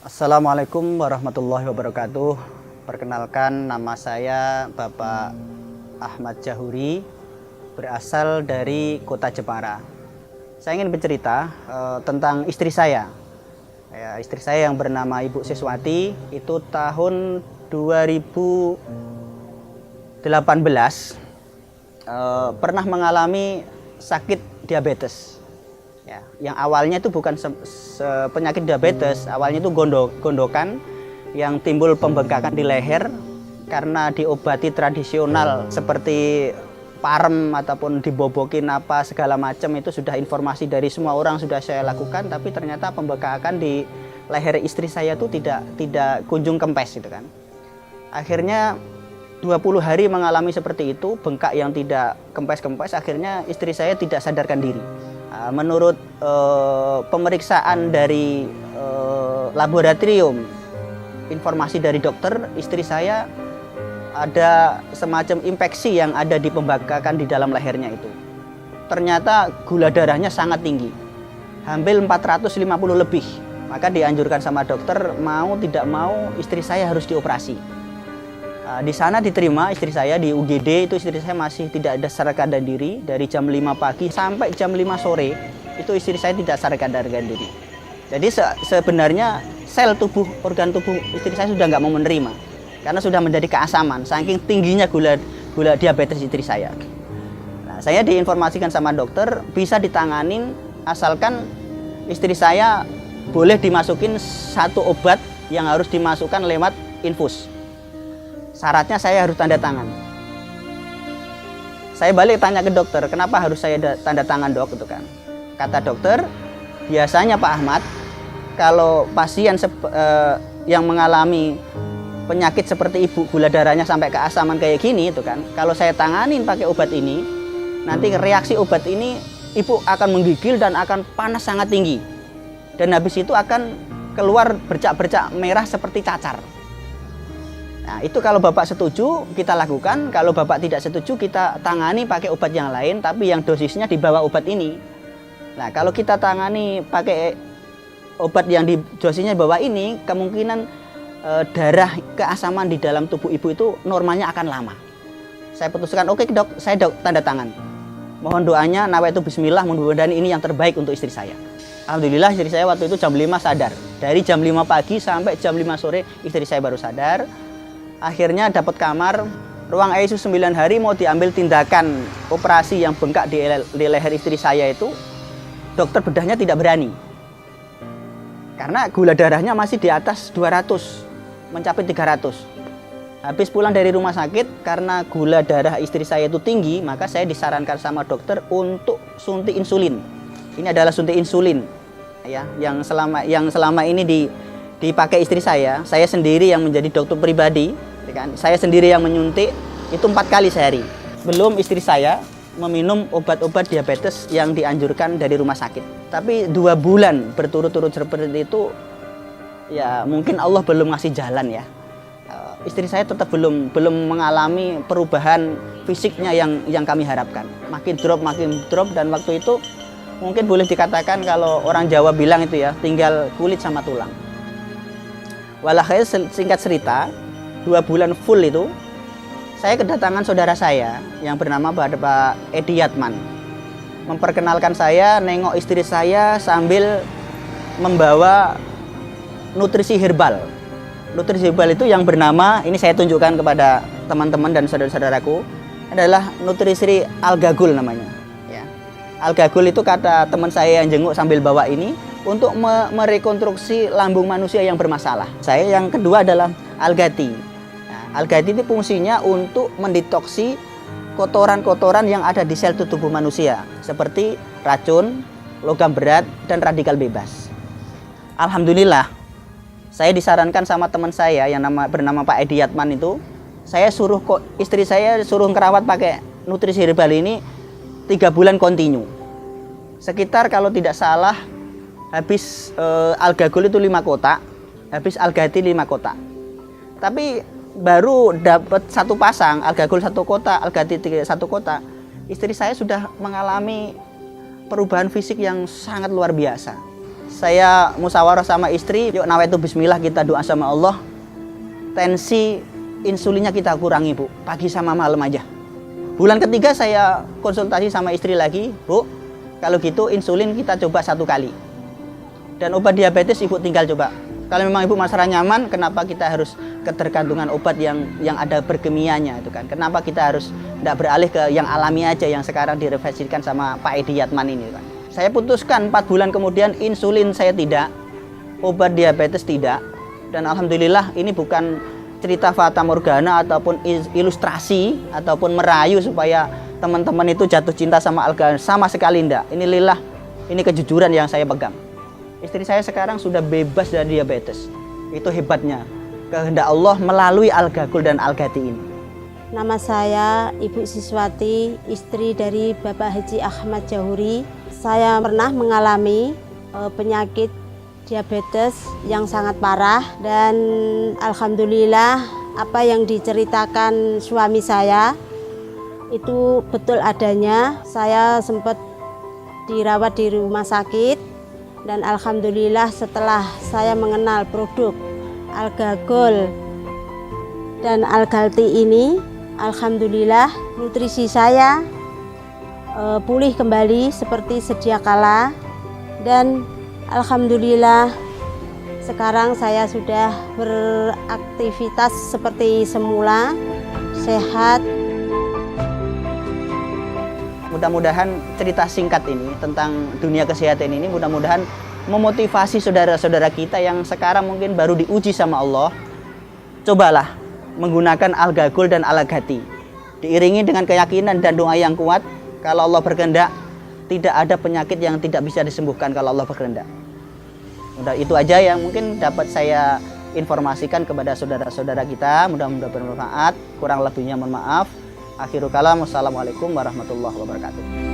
Assalamualaikum warahmatullahi wabarakatuh. Perkenalkan, nama saya Bapak Ahmad Jahuri, berasal dari kota Jepara. Saya ingin bercerita tentang istri saya. Istri saya yang bernama Ibu Siswati itu tahun 2018 pernah mengalami sakit diabetes. Yang awalnya itu bukan penyakit diabetes, awalnya itu gondokan yang timbul pembengkakan di leher karena diobati tradisional seperti parem ataupun dibobokin apa segala macam. Itu sudah informasi dari semua orang, sudah saya lakukan, tapi ternyata pembengkakan di leher istri saya itu tidak kunjung kempes gitu kan. Akhirnya 20 hari mengalami seperti itu, bengkak yang tidak kempes-kempes, akhirnya istri saya tidak sadarkan diri. Menurut pemeriksaan dari laboratorium, informasi dari dokter, istri saya ada semacam infeksi yang ada di pembengkakan di dalam lehernya itu. Ternyata gula darahnya sangat tinggi, hampir 450 lebih. Maka dianjurkan sama dokter, mau tidak mau istri saya harus dioperasi. Di sana diterima istri saya di UGD, itu istri saya masih tidak ada sadarkan diri dari jam 5 pagi sampai jam 5 sore. Itu istri saya tidak sadarkan diri. Jadi sebenarnya sel tubuh, organ tubuh istri saya sudah nggak mau menerima karena sudah menjadi keasaman saking tingginya gula diabetes istri saya. Nah, saya diinformasikan sama dokter bisa ditanganin asalkan istri saya boleh dimasukin satu obat yang harus dimasukkan lewat infus. Syaratnya saya harus tanda tangan. Saya balik tanya ke dokter, kenapa harus saya tanda tangan dok? Itu kan. Kata dokter, biasanya Pak Ahmad, kalau pasien yang mengalami penyakit seperti ibu, gula darahnya sampai keasaman kayak gini, itu kan. Kalau saya tanganin pakai obat ini, nanti reaksi obat ini ibu akan menggigil dan akan panas sangat tinggi. Dan habis itu akan keluar bercak-bercak merah seperti cacar. Nah, itu kalau Bapak setuju kita lakukan, kalau Bapak tidak setuju kita tangani pakai obat yang lain, tapi yang dosisnya di bawah obat ini. Nah, kalau kita tangani pakai obat yang di dosisnya di bawah ini, kemungkinan darah keasaman di dalam tubuh ibu itu normalnya akan lama. Saya putuskan, oke dok, saya tanda tangan. Mohon doanya, nawaitu bismillah, mudah-mudahan ini yang terbaik untuk istri saya. Alhamdulillah istri saya waktu itu jam 5 sadar. Dari jam 5 pagi sampai jam 5 sore istri saya baru sadar. Akhirnya dapat kamar, ruang ICU 9 hari mau diambil tindakan operasi yang bengkak di leher istri saya itu, dokter bedahnya tidak berani. Karena gula darahnya masih di atas 200, mencapai 300. Habis pulang dari rumah sakit, karena gula darah istri saya itu tinggi, maka saya disarankan sama dokter untuk suntik insulin. Ini adalah suntik insulin ya, yang selama ini dipakai istri saya sendiri yang menjadi dokter pribadi. Saya sendiri yang menyuntik itu 4 kali sehari. Belum istri saya meminum obat-obat diabetes yang dianjurkan dari rumah sakit. Tapi 2 bulan berturut-turut seperti itu, ya mungkin Allah belum ngasih jalan ya. Istri saya tetap belum mengalami perubahan fisiknya yang kami harapkan. Makin drop dan waktu itu mungkin boleh dikatakan kalau orang Jawa bilang itu ya, tinggal kulit sama tulang. Walhasil singkat cerita, 2 bulan full itu, saya kedatangan saudara saya yang bernama Pak Edi Yatman. Memperkenalkan saya, nengok istri saya sambil membawa nutrisi herbal. Nutrisi herbal itu yang bernama, ini saya tunjukkan kepada teman-teman dan saudara-saudaraku, adalah nutrisi Algagul namanya. Ya. Algagul itu kata teman saya yang jenguk sambil bawa ini, untuk merekonstruksi lambung manusia yang bermasalah. Saya yang kedua adalah Algati. Algati itu fungsinya untuk mendetoksi kotoran-kotoran yang ada di sel tubuh manusia seperti racun, logam berat, dan radikal bebas. Alhamdulillah, saya disarankan sama teman saya yang bernama Pak Edi Yatman itu, istri saya suruh ngerawat pakai nutrisi herbal ini 3 bulan kontinu. Sekitar kalau tidak salah habis Algagul itu 5 kotak, habis Algati 5 kotak. Tapi baru dapat 1 pasang, Algagul 1 kotak, Algati 1 kotak, istri saya sudah mengalami perubahan fisik yang sangat luar biasa. Saya musyawarah sama istri, yuk nawaitu bismillah, kita doa sama Allah. Tensi insulinnya kita kurangi, Bu, pagi sama malam aja. Bulan ketiga saya konsultasi sama istri lagi, Bu, kalau gitu insulin kita coba 1 kali. Dan obat diabetes Ibu tinggal coba. Kalau memang Ibu merasa nyaman, kenapa kita harus ketergantungan obat yang ada berkimianya itu kan? Kenapa kita harus tidak beralih ke yang alami aja yang sekarang direfleksikan sama Pak Edi Yatman ini kan? Saya putuskan 4 bulan kemudian insulin saya tidak, obat diabetes tidak, dan alhamdulillah ini bukan cerita fata morgana ataupun ilustrasi ataupun merayu supaya teman-teman itu jatuh cinta sama alga, sama sekali enggak. Ini lillah, ini kejujuran yang saya pegang. Istri saya sekarang sudah bebas dari diabetes. Itu hebatnya kehendak Allah melalui Al-Ghakul dan Al-Ghati ini. Nama saya Ibu Siswati, istri dari Bapak Haji Ahmad Jahuri. Saya pernah mengalami penyakit diabetes yang sangat parah dan alhamdulillah apa yang diceritakan suami saya itu betul adanya. Saya sempat dirawat di rumah sakit dan alhamdulillah setelah saya mengenal produk Al-Ghakul dan Al-Ghati ini, alhamdulillah nutrisi saya pulih kembali seperti sedia kala dan alhamdulillah sekarang saya sudah beraktivitas seperti semula, sehat. Mudah-mudahan cerita singkat ini tentang dunia kesehatan ini mudah-mudahan memotivasi saudara-saudara kita yang sekarang mungkin baru diuji sama Allah. Cobalah menggunakan Al-Ghakul dan Al-Ghati. Diiringi dengan keyakinan dan doa yang kuat. Kalau Allah berkehendak, tidak ada penyakit yang tidak bisa disembuhkan kalau Allah berkehendak. Udah itu aja yang mungkin dapat saya informasikan kepada saudara-saudara kita. Mudah-mudahan bermanfaat. Kurang lebihnya mohon maaf. Akhirul kalam. Wassalamualaikum warahmatullahi wabarakatuh.